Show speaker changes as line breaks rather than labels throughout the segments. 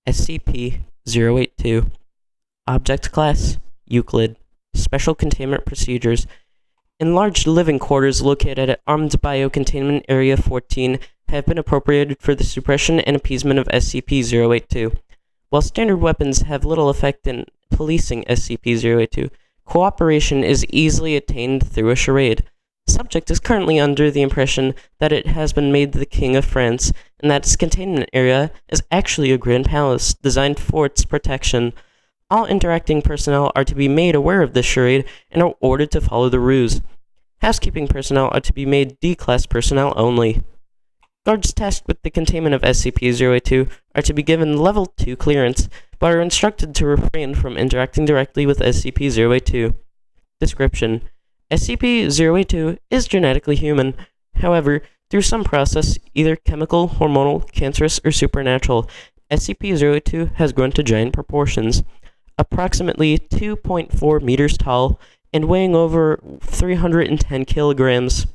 SCP-082 Object Class Euclid Special Containment Procedures Enlarged living quarters located at Armed Biocontainment Area 14 have been appropriated for the suppression and appeasement of SCP-082. While standard weapons have little effect in policing SCP-082, cooperation is easily attained through a charade. The subject is currently under the impression that it has been made the King of France, and that its containment area is actually a grand palace designed for its protection. All interacting personnel are to be made aware of this charade and are ordered to follow the ruse. Housekeeping personnel are to be made D-Class personnel only. Guards tasked with the containment of SCP-082 are to be given Level 2 clearance, but are instructed to refrain from interacting directly with SCP-082. Description: SCP-082 is genetically human. However, through some process, either chemical, hormonal, cancerous, or supernatural, SCP-082 has grown to giant proportions. Approximately 2.4 meters tall and weighing over 310 kilograms.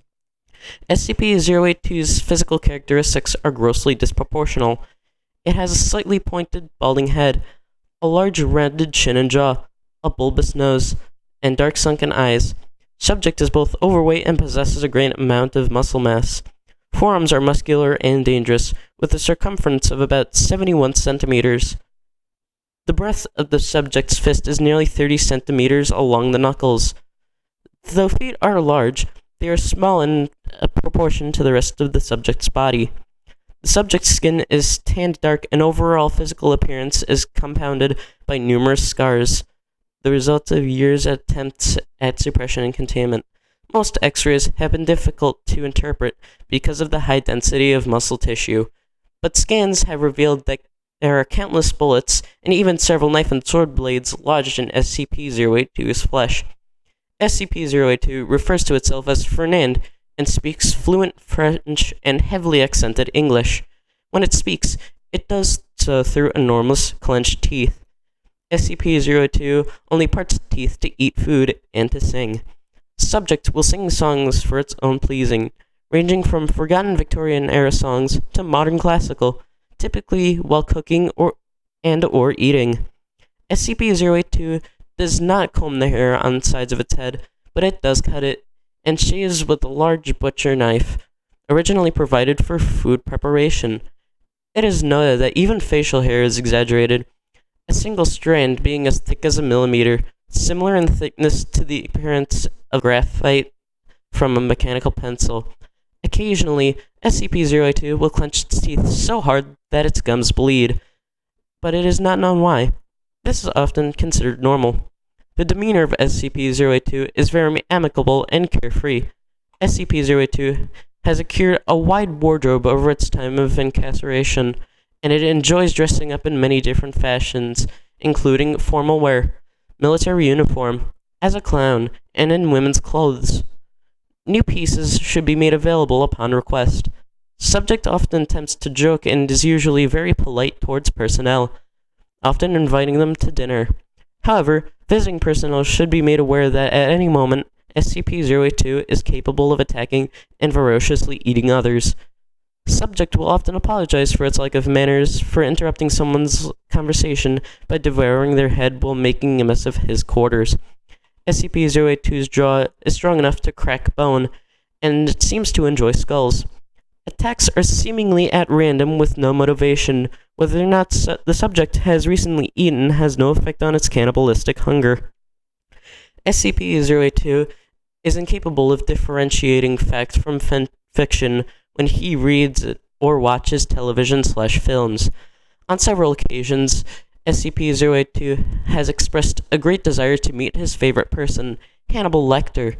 SCP-082's physical characteristics are grossly disproportional. It has a slightly pointed, balding head, a large rounded chin and jaw, a bulbous nose, and dark sunken eyes. Subject is both overweight and possesses a great amount of muscle mass. Forearms are muscular and dangerous, with a circumference of about 71 centimeters. The breadth of the subject's fist is nearly 30 centimeters along the knuckles. Though feet are large, they are small in proportion to the rest of the subject's body. The subject's skin is tanned dark, and overall physical appearance is compounded by numerous scars, the result of years' attempts at suppression and containment. Most X-rays have been difficult to interpret because of the high density of muscle tissue, but scans have revealed that there are countless bullets and even several knife and sword blades lodged in SCP-082's flesh. SCP-082 refers to itself as Fernand and speaks fluent French and heavily accented English. When it speaks, it does so through enormous clenched teeth. SCP-082 only parts teeth to eat food and to sing. Subject will sing songs for its own pleasing, ranging from forgotten Victorian-era songs to modern classical, typically while cooking or eating. SCP-082 does not comb the hair on the sides of its head, but it does cut it, and shaves with a large butcher knife, originally provided for food preparation. It is noted that even facial hair is exaggerated, a single strand being as thick as a millimeter, similar in thickness to the appearance of graphite from a mechanical pencil. Occasionally, SCP-082 will clench its teeth so hard that its gums bleed, but it is not known why. This is often considered normal. The demeanor of SCP-082 is very amicable and carefree. SCP-082 has accrued a wide wardrobe over its time of incarceration, and it enjoys dressing up in many different fashions, including formal wear, military uniform, as a clown, and in women's clothes. New pieces should be made available upon request. Subject often attempts to joke and is usually very polite towards personnel, often inviting them to dinner. However, visiting personnel should be made aware that at any moment, SCP-082 is capable of attacking and ferociously eating others. Subject will often apologize for its lack of manners for interrupting someone's conversation by devouring their head while making a mess of his quarters. SCP-082's jaw is strong enough to crack bone, and it seems to enjoy skulls. Attacks are seemingly at random with no motivation. Whether or not the subject has recently eaten has no effect on its cannibalistic hunger. SCP-082 is incapable of differentiating fact from fiction when he reads or watches television/films. On several occasions, SCP-082 has expressed a great desire to meet his favorite person, Hannibal Lecter,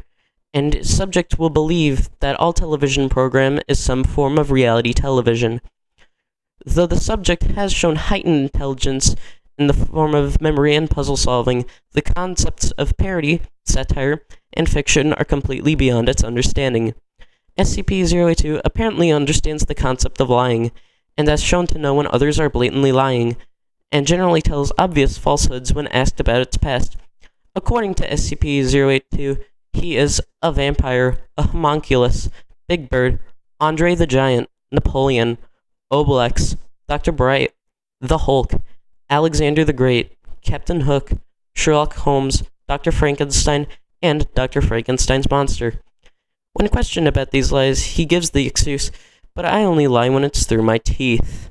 and subject will believe that all television program is some form of reality television. Though the subject has shown heightened intelligence in the form of memory and puzzle solving, the concepts of parody, satire, and fiction are completely beyond its understanding. SCP-082 apparently understands the concept of lying, and has shown to know when others are blatantly lying, and generally tells obvious falsehoods when asked about its past. According to SCP-082, he is a vampire, a homunculus, Big Bird, Andre the Giant, Napoleon, Obelix, Dr. Bright, the Hulk, Alexander the Great, Captain Hook, Sherlock Holmes, Dr. Frankenstein, and Dr. Frankenstein's monster. When questioned about these lies, he gives the excuse, "But I only lie when it's through my teeth."